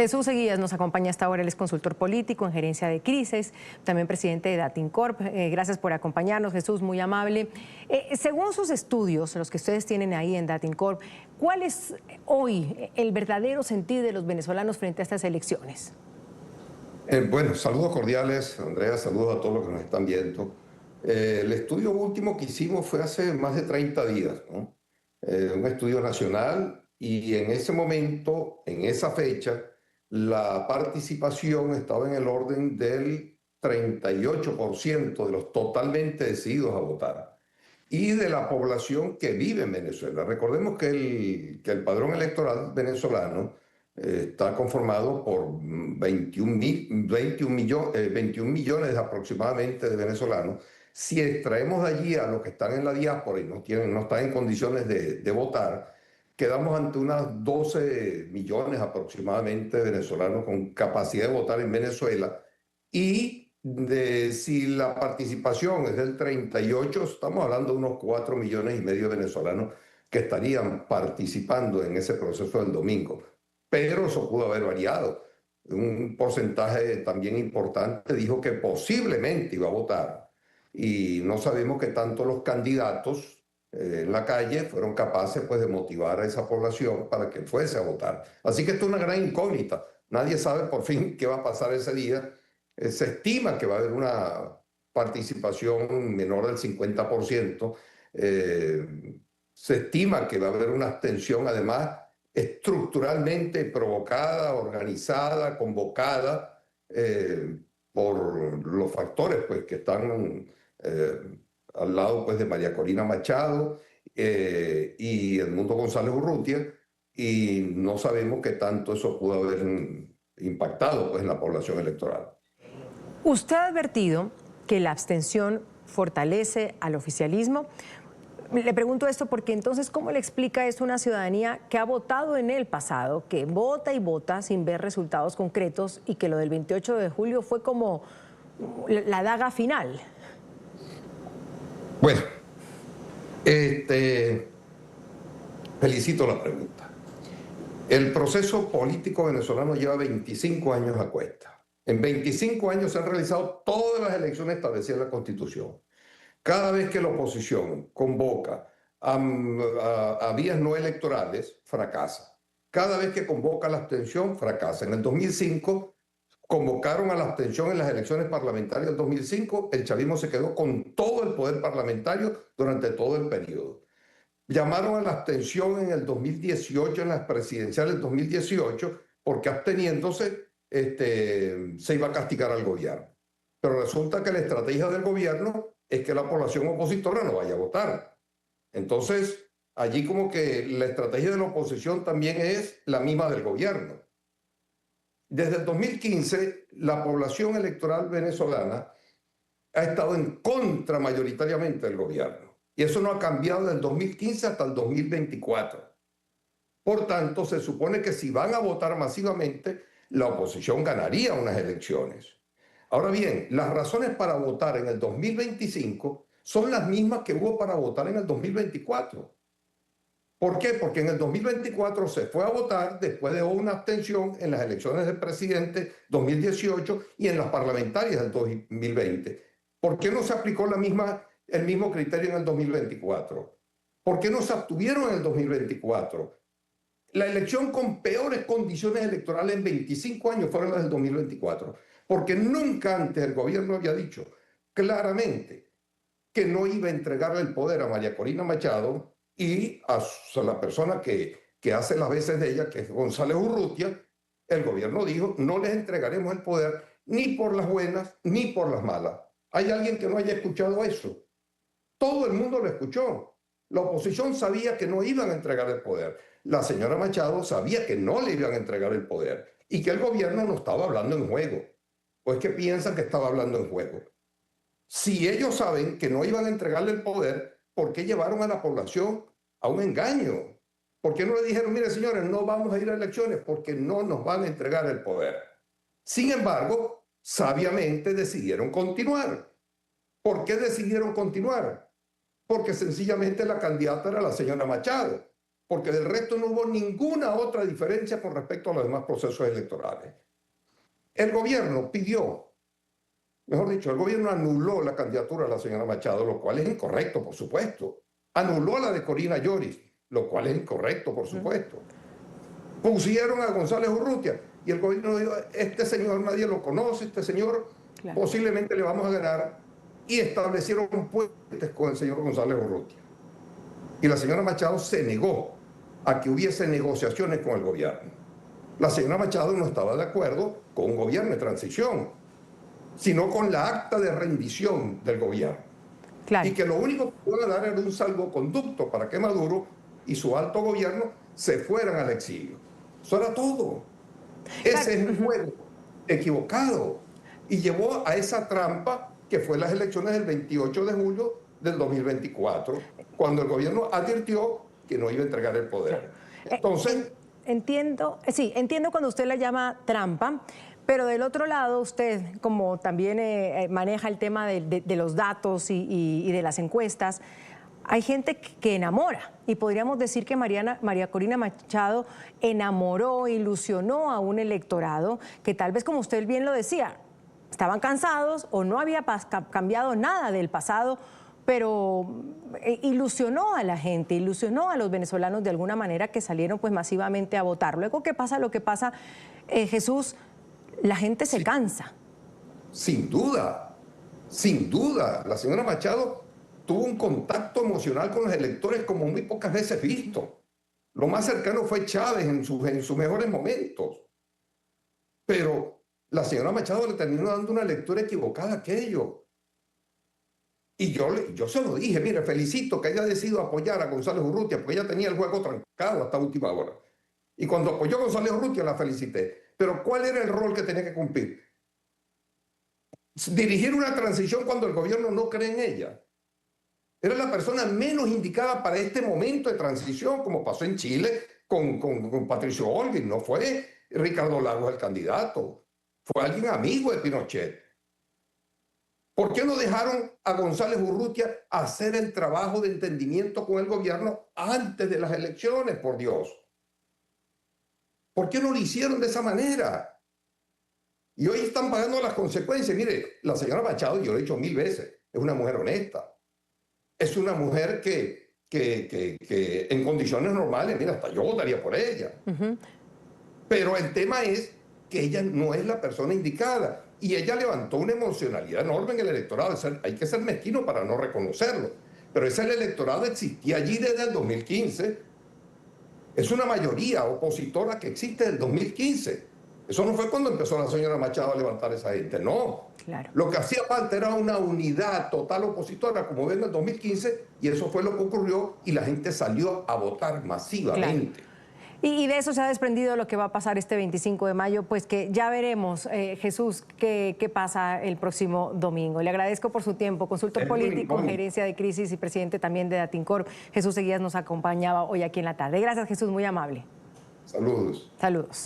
Jesús Seguías nos acompaña hasta ahora, él es consultor político en gerencia de crisis, también presidente de Datincorp. Gracias por acompañarnos, Jesús, muy amable. Según sus estudios, los que ustedes tienen ahí en Datincorp, ¿cuál es hoy el verdadero sentir de los venezolanos frente a estas elecciones? Bueno, saludos cordiales, Andrea, saludos a todos los que nos están viendo. El estudio último que hicimos fue hace más de 30 días, ¿no? Un estudio nacional, y en ese momento, en esa fecha, la participación estaba en el orden del 38% de los totalmente decididos a votar y de la población que vive en Venezuela. Recordemos que el padrón electoral venezolano está conformado por 21 millones aproximadamente de venezolanos. Si extraemos de allí a los que están en la diáspora y no están en condiciones de votar, quedamos ante unas 12 millones aproximadamente de venezolanos con capacidad de votar en Venezuela. Y si la participación es del 38, estamos hablando de unos 4,5 millones de venezolanos que estarían participando en ese proceso del domingo. Pero eso pudo haber variado. Un porcentaje también importante dijo que posiblemente iba a votar. Y no sabemos que tanto los candidatos en la calle fueron capaces, pues, de motivar a esa población para que fuese a votar. Así que esto es una gran incógnita. Nadie sabe por fin qué va a pasar ese día. Se estima que va a haber una participación menor del 50%. Se estima que va a haber una abstención, además, estructuralmente provocada, organizada, convocada por los factores, pues, que están al lado, pues, de María Corina Machado y Edmundo González Urrutia, y no sabemos qué tanto eso pudo haber impactado, pues, en la población electoral. Usted ha advertido que la abstención fortalece al oficialismo. Le pregunto esto porque entonces, ¿cómo le explica esto a una ciudadanía que ha votado en el pasado, que vota y vota sin ver resultados concretos, y que lo del 28 de julio fue como la daga final? Bueno, felicito la pregunta. El proceso político venezolano lleva 25 años a cuesta. En 25 años se han realizado todas las elecciones establecidas en la Constitución. Cada vez que la oposición convoca a vías no electorales, fracasa. Cada vez que convoca a la abstención, fracasa. En el 2005 convocaron a la abstención en las elecciones parlamentarias del 2005. El chavismo se quedó con todo el poder parlamentario durante todo el periodo. Llamaron a la abstención en el 2018, en las presidenciales del 2018, porque absteniéndose se iba a castigar al gobierno. Pero resulta que la estrategia del gobierno es que la población opositora no vaya a votar. Entonces, allí como que la estrategia de la oposición también es la misma del gobierno. Desde el 2015, la población electoral venezolana ha estado en contra mayoritariamente del gobierno. Y eso no ha cambiado desde el 2015 hasta el 2024. Por tanto, se supone que si van a votar masivamente, la oposición ganaría unas elecciones. Ahora bien, las razones para votar en el 2025 son las mismas que hubo para votar en el 2024. ¿Por qué? Porque en el 2024 se fue a votar después de una abstención en las elecciones del presidente 2018 y en las parlamentarias del 2020. ¿Por qué no se aplicó el mismo criterio en el 2024? ¿Por qué no se abstuvieron en el 2024? La elección con peores condiciones electorales en 25 años fueron las del 2024, porque nunca antes el gobierno había dicho claramente que no iba a entregarle el poder a María Corina Machado y a la persona que hace las veces de ella, que es González Urrutia. El gobierno dijo: no les entregaremos el poder ni por las buenas ni por las malas. ¿Hay alguien que no haya escuchado eso? Todo el mundo lo escuchó. La oposición sabía que no iban a entregar el poder. La señora Machado sabía que no le iban a entregar el poder y que el gobierno no estaba hablando en juego. ¿O es que piensan que estaba hablando en juego? Si ellos saben que no iban a entregarle el poder, ¿por qué llevaron a la población a un engaño? ¿Por qué no le dijeron: mire, señores, no vamos a ir a elecciones porque no nos van a entregar el poder? Sin embargo, sabiamente decidieron continuar. ¿Por qué decidieron continuar? Porque sencillamente la candidata era la señora Machado. porque del resto no hubo ninguna otra diferencia con respecto a los demás procesos electorales. El gobierno pidió, mejor dicho, el gobierno anuló la candidatura de la señora Machado, lo cual es incorrecto, por supuesto. Anuló la de Corina Lloris, lo cual es incorrecto, por supuesto. Pusieron a González Urrutia y el gobierno dijo, este señor nadie lo conoce, este señor posiblemente le vamos a ganar, y establecieron puentes con el señor González Urrutia. Y la señora Machado se negó a que hubiese negociaciones con el gobierno. La señora Machado no estaba de acuerdo con un gobierno de transición, sino con la acta de rendición del gobierno. Claro. Y que lo único que iban a dar era un salvoconducto para que Maduro y su alto gobierno se fueran al exilio. Eso era todo. Ese es un juego equivocado y llevó a esa trampa que fue las elecciones del 28 de julio del 2024, cuando el gobierno advirtió que no iba a entregar el poder. Entonces... Entiendo cuando usted la llama trampa, pero del otro lado usted, como también maneja el tema de los datos y de las encuestas, hay gente que enamora, y podríamos decir que María Corina Machado enamoró, ilusionó a un electorado que tal vez, como usted bien lo decía, estaban cansados o no había cambiado nada del pasado, pero ilusionó a la gente, ilusionó a los venezolanos de alguna manera, que salieron pues masivamente a votar. Luego, ¿qué pasa? Lo que pasa, Jesús, la gente se cansa. Sin duda, sin duda. La señora Machado tuvo un contacto emocional con los electores como muy pocas veces visto. Lo más cercano fue Chávez en sus mejores momentos. Pero la señora Machado le terminó dando una lectura equivocada a aquello. Y yo se lo dije, mire, felicito que haya decidido apoyar a González Urrutia, porque ella tenía el juego trancado hasta última hora. Y cuando apoyó a González Urrutia la felicité. Pero ¿cuál era el rol que tenía que cumplir? Dirigir una transición cuando el gobierno no cree en ella. Era la persona menos indicada para este momento de transición, como pasó en Chile con Patricio Holguín. No fue Ricardo Lagos el candidato, fue alguien amigo de Pinochet. ¿Por qué no dejaron a González Urrutia hacer el trabajo de entendimiento con el gobierno antes de las elecciones, por Dios? ¿Por qué no lo hicieron de esa manera? Y hoy están pagando las consecuencias. Mire, la señora Machado, yo lo he dicho 1000 veces, es una mujer honesta. Es una mujer que en condiciones normales, mira, hasta yo votaría por ella. Pero el tema es que ella no es la persona indicada. Y ella levantó una emocionalidad enorme en el electorado. Hay que ser mezquino para no reconocerlo. Pero ese electorado existía allí desde el 2015. Es una mayoría opositora que existe desde el 2015. Eso no fue cuando empezó la señora Machado a levantar esa gente, no. Claro. Lo que hacía falta era una unidad total opositora, como ven en el 2015, y eso fue lo que ocurrió, y la gente salió a votar masivamente. Claro. Y de eso se ha desprendido lo que va a pasar este 25 de mayo, pues que ya veremos, Jesús, qué pasa el próximo domingo. Le agradezco por su tiempo, consultor político, gerencia de crisis y presidente también de Datincorp. Jesús Seguías nos acompañaba hoy aquí en la tarde. Gracias, Jesús, muy amable. Saludos. Saludos.